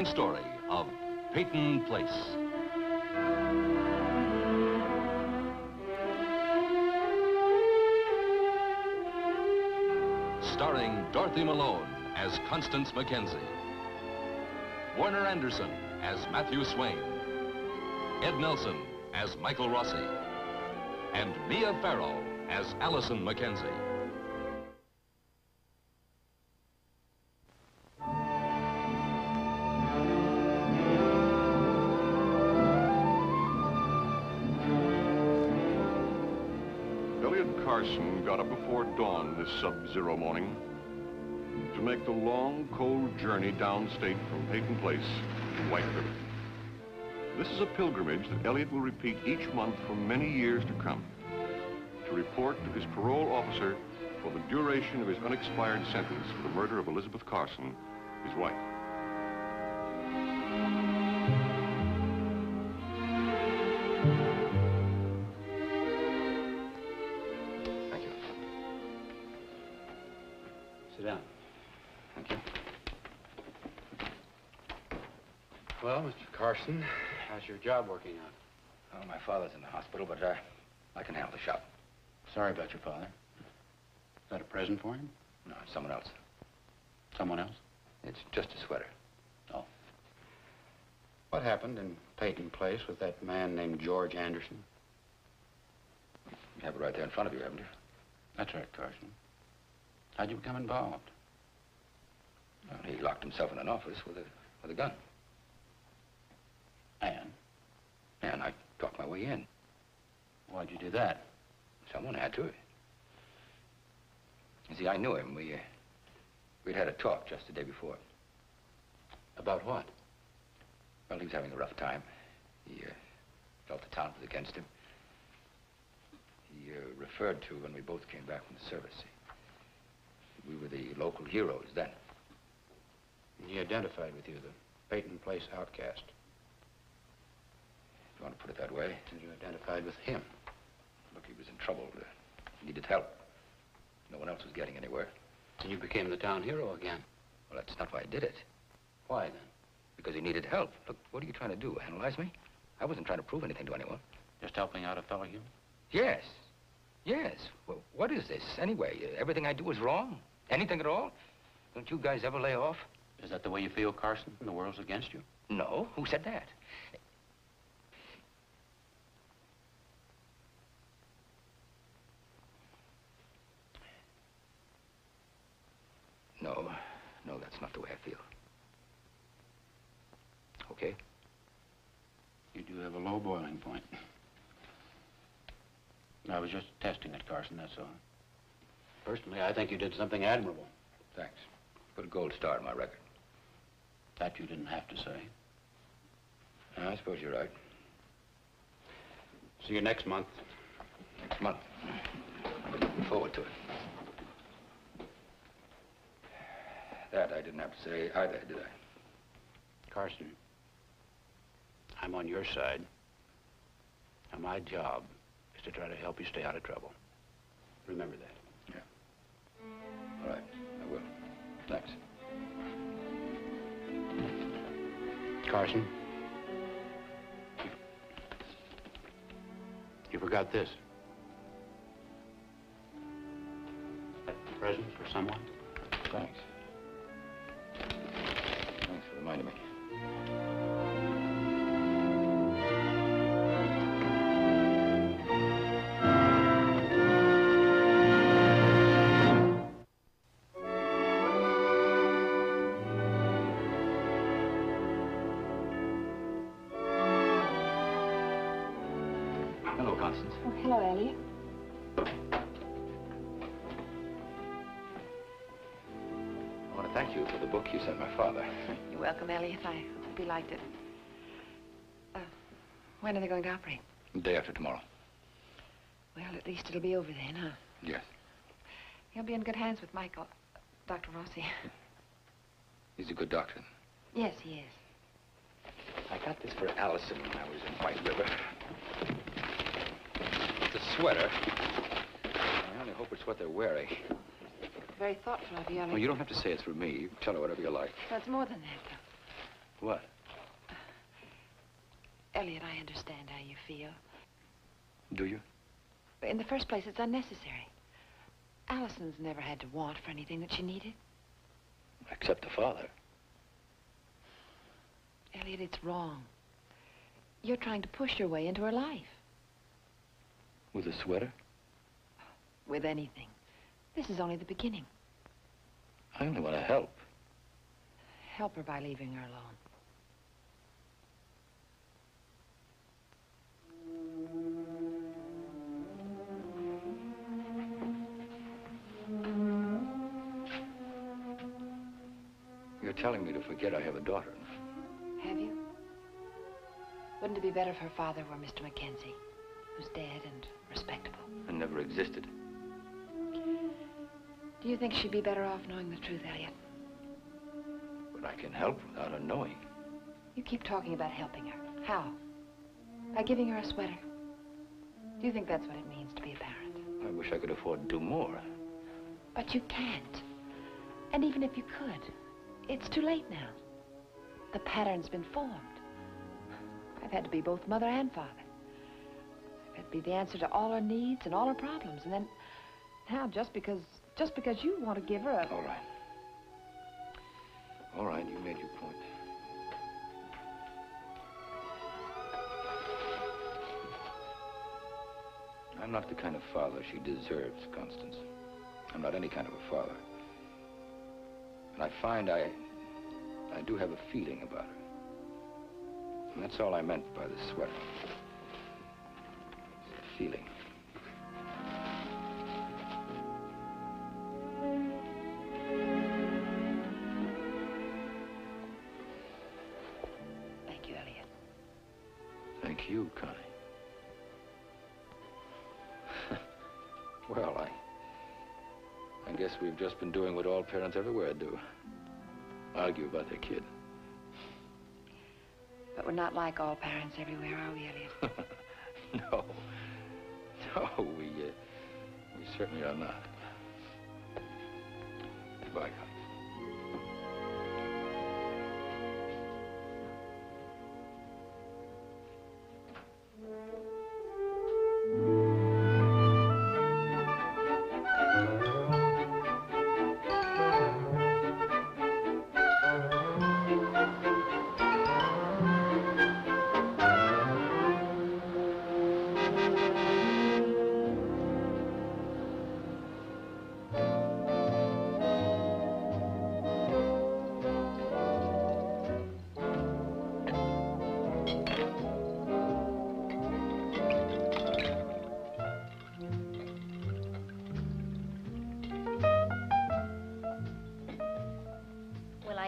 Story of Peyton Place. Starring Dorothy Malone as Constance Mackenzie, Warner Anderson as Matthew Swain, Ed Nelson as Michael Rossi, and Mia Farrow as Allison Mackenzie. Carson got up before dawn this sub-zero morning to make the long, cold journey downstate from Peyton Place to White River. This is a pilgrimage that Elliot will repeat each month for many years to come, to report to his parole officer for the duration of his unexpired sentence for the murder of Elizabeth Carson, his wife. Well, Mr. Carson, how's your job working out? Well, my father's in the hospital, but I can handle the shop. Sorry about your father. Is that a present for him? No, it's someone else. Someone else? It's just a sweater. Oh. What happened in Peyton Place with that man named George Anderson? You have it right there in front of you, haven't you? That's right, Carson. How'd you become involved? Well, he locked himself in an office with a gun. And I talked my way in. Why'd you do that? Someone had to. You see, I knew him. We'd had a talk just the day before. About what? Well, he was having a rough time. He felt the town was against him. He referred to when we both came back from the service. We were the local heroes then. And he identified with you, the Peyton Place outcast. If you want to put it that way. And you identified with him. Look, he was in trouble. He needed help. No one else was getting anywhere. And you became the town hero again. Well, that's not why I did it. Why, then? Because he needed help. Look, what are you trying to do, analyze me? I wasn't trying to prove anything to anyone. Just helping out a fellow human? Yes. Yes. Well, what is this, anyway? Everything I do is wrong? Anything at all? Don't you guys ever lay off? Is that the way you feel, Carson? The world's against you? No. Who said that? No, that's not the way I feel. Okay? You do have a low boiling point. I was just testing it, Carson, that's all. Personally, I think you did something admirable. Thanks. Put a gold star on my record. That you didn't have to say. I suppose you're right. See you next month. Next month. I'm looking forward to it. That I didn't have to say either, did I? Carson, I'm on your side. And my job is to try to help you stay out of trouble. Remember that. Yeah. All right, I will. Thanks. Carson, you forgot this. A present for someone? Thanks. Thanks for reminding me. Hello, Constance. Oh, hello, Elliot. I want to thank you for the book you sent my father. You're welcome, Elliot. I hope you liked it. When are they going to operate? The day after tomorrow. Well, at least it'll be over then, huh? Yes. He'll be in good hands with Michael, Dr. Rossi. He's a good doctor. Yes, he is. I got this for Allison when I was in White River. It's a sweater. I only hope it's what they're wearing. Very thoughtful of you, Elliot. Well, you don't have to say it's for me. You can tell her whatever you like. Well, it's more than that, though. What? Elliot, I understand how you feel. Do you? In the first place, it's unnecessary. Allison's never had to want for anything that she needed. Except the father. Elliot, it's wrong. You're trying to push your way into her life. With a sweater? With anything. This is only the beginning. I only want to help. Help her by leaving her alone. You're telling me to forget I have a daughter. Have you? Wouldn't it be better if her father were Mr. Mackenzie, who's dead and respectable? And never existed. Do you think she'd be better off knowing the truth, Elliot? But I can help without her knowing. You keep talking about helping her. How? By giving her a sweater. Do you think that's what it means to be a parent? I wish I could afford to do more. But you can't. And even if you could, it's too late now. The pattern's been formed. I've had to be both mother and father. I've had to be the answer to all her needs and all her problems. And then, now, just because you want to give her a... All right. All right, you made your point. I'm not the kind of father she deserves, Constance. I'm not any kind of a father. And I find I do have a feeling about her. And that's all I meant by the sweater. It's a feeling. Thank you, Elliot. Thank you, Connie. Well, I guess we've just been doing what all parents everywhere do. Argue about their kid. But we're not like all parents everywhere, are we, Elliot? No. No, we certainly are not. Goodbye, Connie.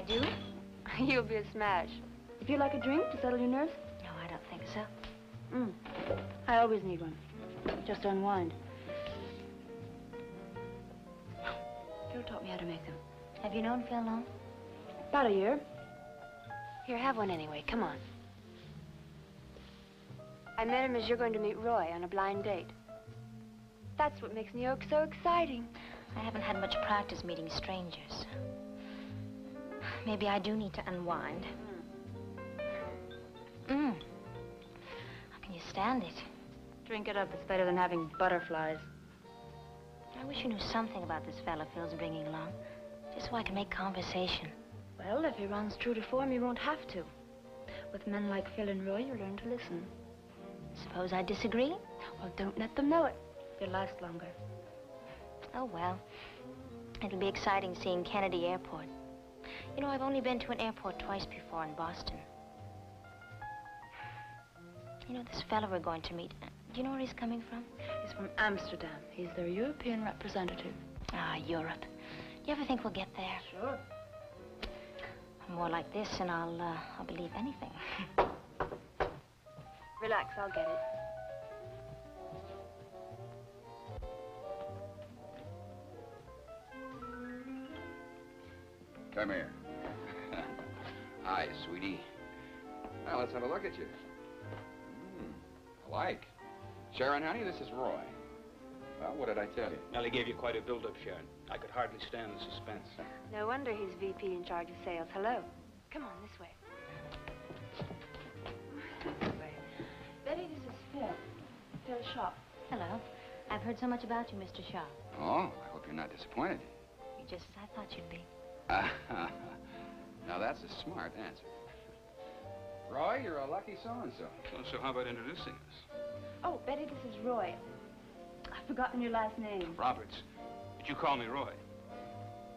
Do? You'll be a smash. If you'd like a drink to settle your nerves? No, I don't think so. I always need one. Just to unwind. Phil taught me how to make them. Have you known Phil long? About a year. Here, have one anyway. Come on. I met him as you're going to meet Roy on a blind date. That's what makes New York so exciting. I haven't had much practice meeting strangers. Maybe I do need to unwind. How can you stand it? Drink it up. It's better than having butterflies. I wish you knew something about this fella Phil's bringing along, just so I can make conversation. Well, if he runs true to form, you won't have to. With men like Phil and Roy, you learn to listen. Suppose I disagree? Well, don't let them know it. You'll last longer. Oh, well. It'll be exciting seeing Kennedy Airport. You know, I've only been to an airport twice before in Boston. You know, this fella we're going to meet, do you know where he's coming from? He's from Amsterdam. He's their European representative. Ah, Europe. You ever think we'll get there? Sure. More like this, and I'll believe anything. Relax, I'll get it. Come here. Hi, sweetie. Well, let's have a look at you. Alike. Sharon, honey, this is Roy. Well, what did I tell you? Nellie gave you quite a build-up, Sharon. I could hardly stand the suspense. No wonder he's VP in charge of sales. Hello. Come on, this way. Shaw. Hello. I've heard so much about you, Mr. Shaw. Oh, I hope you're not disappointed. You're just as I thought you'd be. Now, that's a smart answer. Roy, you're a lucky so-and-so. So how about introducing us? Oh, Betty, this is Roy. I've forgotten your last name. Roberts. But you call me Roy.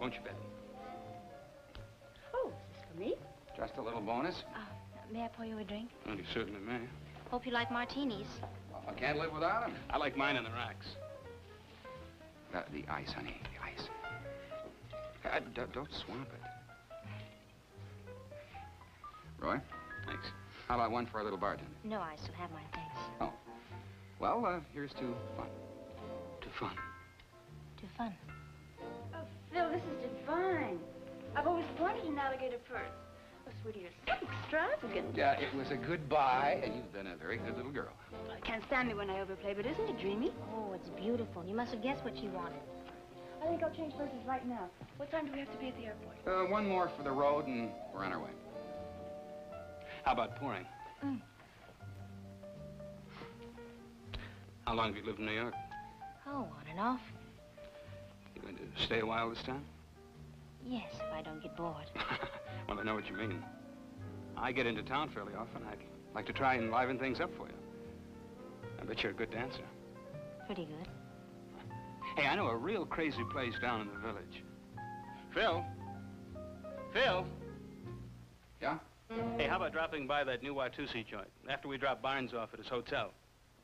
Won't you, Betty? Oh, is this for me? Just a little bonus. May I pour you a drink? Well, you certainly may. Hope you like martinis. I can't live without him. I like mine in the racks. The ice, honey, the ice. Don't swamp it. Roy? Thanks. How about one for a little bartender? No, I still have mine, thanks. Oh. Well, here's to fun. To fun. To fun. Oh, Phil, this is divine. I've always wanted an alligator purse. Oh, sweetie, you're so extravagant. Yeah, it was a good buy, and you've been a very good little girl. I can't stand me when I overplay, but isn't it dreamy? Oh, it's beautiful. You must have guessed what she wanted. I think I'll change places right now. What time do we have to be at the airport? One more for the road, and we're on our way. How about pouring? How long have you lived in New York? Oh, on and off. You going to stay a while this time? Yes, if I don't get bored. Well, I know what you mean. I get into town fairly often. I'd like to try and liven things up for you. I bet you're a good dancer. Pretty good. Hey, I know a real crazy place down in the village. Phil? Phil? Yeah? Hey, how about dropping by that new Watusi joint after we drop Barnes off at his hotel?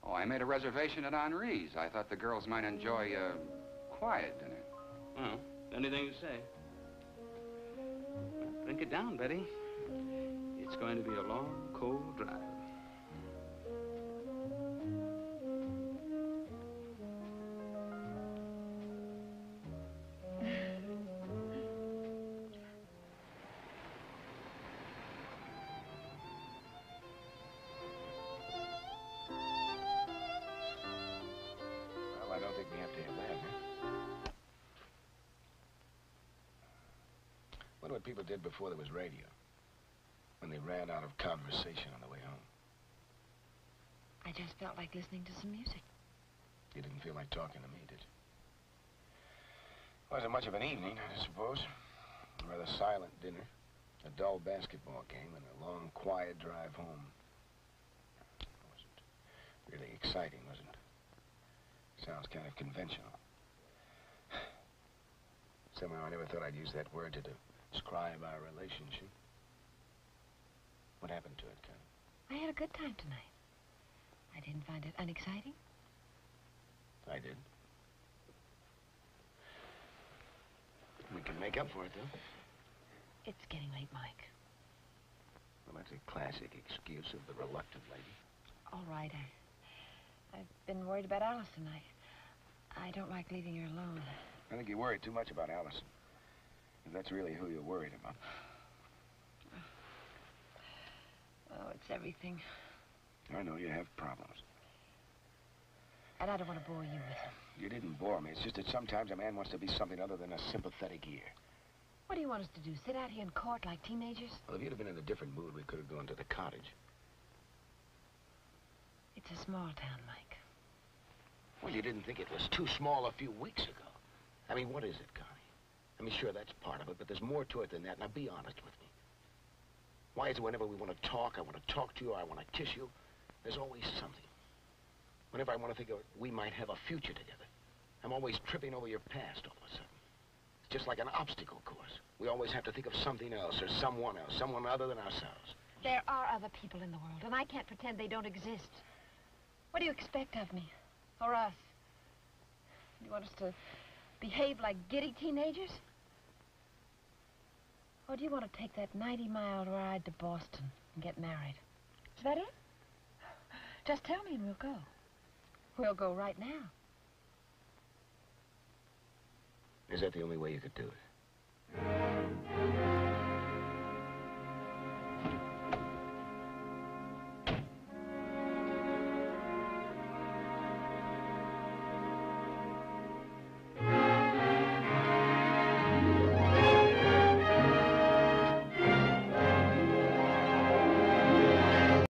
Oh, I made a reservation at Henri's. I thought the girls might enjoy a quiet dinner. Well, anything you say. Drink it down, Betty. It's going to be a long, cold drive. I don't think we have to have that, huh? Wonder what people did before there was radio. When they ran out of conversation on the way home. I just felt like listening to some music. You didn't feel like talking to me, did you? Wasn't much of an evening, I suppose. A rather silent dinner, a dull basketball game, and a long, quiet drive home. It wasn't really exciting, was it? Sounds kind of conventional. Somehow I never thought I'd use that word to describe our relationship. What happened to it, Connie? I had a good time tonight. I didn't find it unexciting. I did. We can make up for it, though. It's getting late, Mike. Well, that's a classic excuse of the reluctant lady. All right, I've been worried about Allison. I don't like leaving her alone. I think you worry too much about Allison. If that's really who you're worried about. Oh, it's everything. I know you have problems. And I don't want to bore you with them. You didn't bore me. It's just that sometimes a man wants to be something other than a sympathetic ear. What do you want us to do, sit out here in court like teenagers? Well, if you'd have been in a different mood, we could have gone to the cottage. It's a small town, Mike. Well, you didn't think it was too small a few weeks ago. I mean, what is it, Connie? I mean, sure, that's part of it, but there's more to it than that. Now, be honest with me. Why is it whenever we want to talk, I want to talk to you, or I want to kiss you, there's always something. Whenever I want to think of we might have a future together, I'm always tripping over your past all of a sudden. It's just like an obstacle course. We always have to think of something else or someone else, someone other than ourselves. There are other people in the world, and I can't pretend they don't exist. What do you expect of me? Or us? You want us to behave like giddy teenagers? Or do you want to take that 90-mile ride to Boston and get married? Is that it? Just tell me and we'll go. We'll go right now. Is that the only way you could do it?